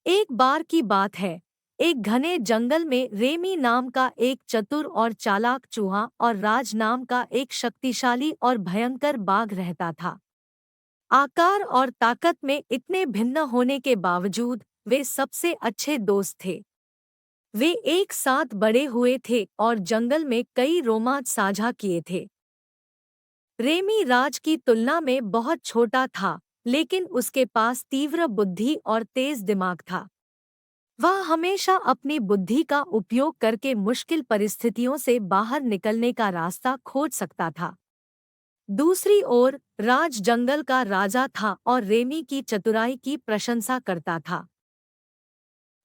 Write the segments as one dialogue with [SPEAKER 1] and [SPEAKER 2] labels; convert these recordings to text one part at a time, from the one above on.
[SPEAKER 1] एक बार की बात है। एक घने जंगल में रेमी नाम का एक चतुर और चालाक चूहा और राज नाम का एक शक्तिशाली और भयंकर बाघ रहता था। आकार और ताकत में इतने भिन्न होने के बावजूद वे सबसे अच्छे दोस्त थे। वे एक साथ बड़े हुए थे और जंगल में कई रोमांच साझा किए थे। रेमी राज की तुलना में बहुत छोटा था, लेकिन उसके पास तीव्र बुद्धि और तेज दिमाग था। वह हमेशा अपनी बुद्धि का उपयोग करके मुश्किल परिस्थितियों से बाहर निकलने का रास्ता खोज सकता था। दूसरी ओर राज जंगल का राजा था और रेमी की चतुराई की प्रशंसा करता था।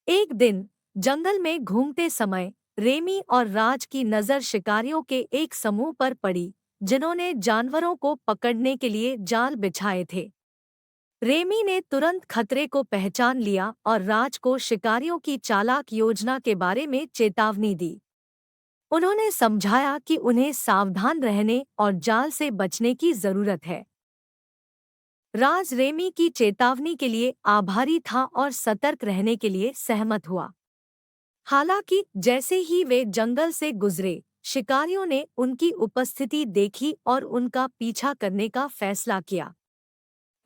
[SPEAKER 1] एक दिन जंगल में घूमते समय रेमी और राज की नज़र शिकारियों के एक समूह पर पड़ी, जिन्होंने जानवरों को पकड़ने के लिए जाल बिछाए थे। रेमी ने तुरंत खतरे को पहचान लिया और राज को शिकारियों की चालाक योजना के बारे में चेतावनी दी। उन्होंने समझाया कि उन्हें सावधान रहने और जाल से बचने की जरूरत है। राज रेमी की चेतावनी के लिए आभारी था और सतर्क रहने के लिए सहमत हुआ। हालांकि जैसे ही वे जंगल से गुजरे, शिकारियों ने उनकी उपस्थिति देखी और उनका पीछा करने का फैसला किया।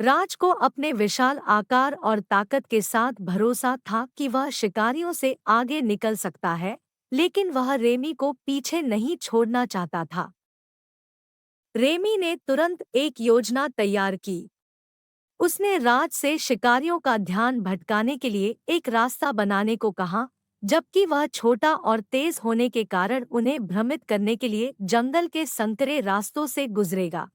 [SPEAKER 1] राज को अपने विशाल आकार और ताकत के साथ भरोसा था कि वह शिकारियों से आगे निकल सकता है, लेकिन वह रेमी को पीछे नहीं छोड़ना चाहता था। रेमी ने तुरंत एक योजना तैयार की। उसने राज से शिकारियों का ध्यान भटकाने के लिए एक रास्ता बनाने को कहा, जबकि वह छोटा और तेज होने के कारण उन्हें भ्रमित करने के लिए जंगल के संकरे रास्तों से गुजरेगा।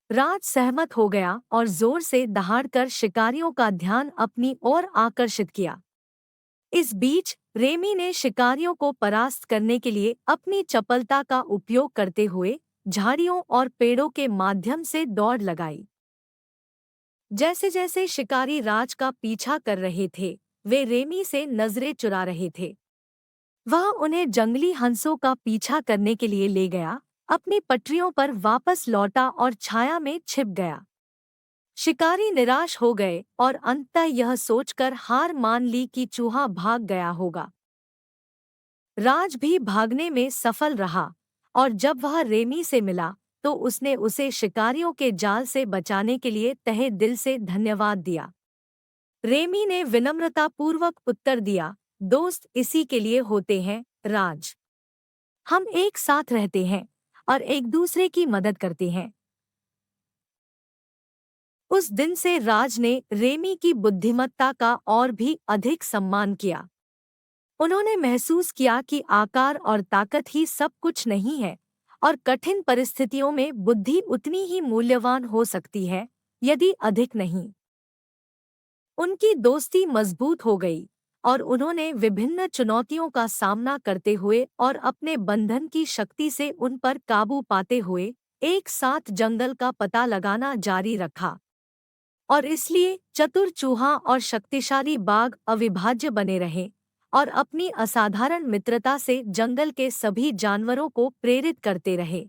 [SPEAKER 1] राज सहमत हो गया और जोर से दहाड़कर शिकारियों का ध्यान अपनी ओर आकर्षित किया। इस बीच रेमी ने शिकारियों को परास्त करने के लिए अपनी चपलता का उपयोग करते हुए झाड़ियों और पेड़ों के माध्यम से दौड़ लगाई। जैसे जैसे शिकारी राज का पीछा कर रहे थे, वे रेमी से नजरें चुरा रहे थे। वह उन्हें जंगली हंसों का पीछा करने के लिए ले गया, अपनी पटरियों पर वापस लौटा और छाया में छिप गया। शिकारी निराश हो गए और अंततः यह सोचकर हार मान ली कि चूहा भाग गया होगा। राज भी भागने में सफल रहा और जब वह रेमी से मिला तो उसने उसे शिकारियों के जाल से बचाने के लिए तहे दिल से धन्यवाद दिया। रेमी ने विनम्रतापूर्वक उत्तर दिया, दोस्त इसी के लिए होते हैं, राज। हम एक साथ रहते हैं और एक दूसरे की मदद करते हैं। उस दिन से राज ने रेमी की बुद्धिमत्ता का और भी अधिक सम्मान किया। उन्होंने महसूस किया कि आकार और ताकत ही सब कुछ नहीं है और कठिन परिस्थितियों में बुद्धि उतनी ही मूल्यवान हो सकती है, यदि अधिक नहीं। उनकी दोस्ती मजबूत हो गई और उन्होंने विभिन्न चुनौतियों का सामना करते हुए और अपने बंधन की शक्ति से उन पर काबू पाते हुए एक साथ जंगल का पता लगाना जारी रखा। और इसलिए चतुर चूहा और शक्तिशाली बाघ अविभाज्य बने रहे और अपनी असाधारण मित्रता से जंगल के सभी जानवरों को प्रेरित करते रहे।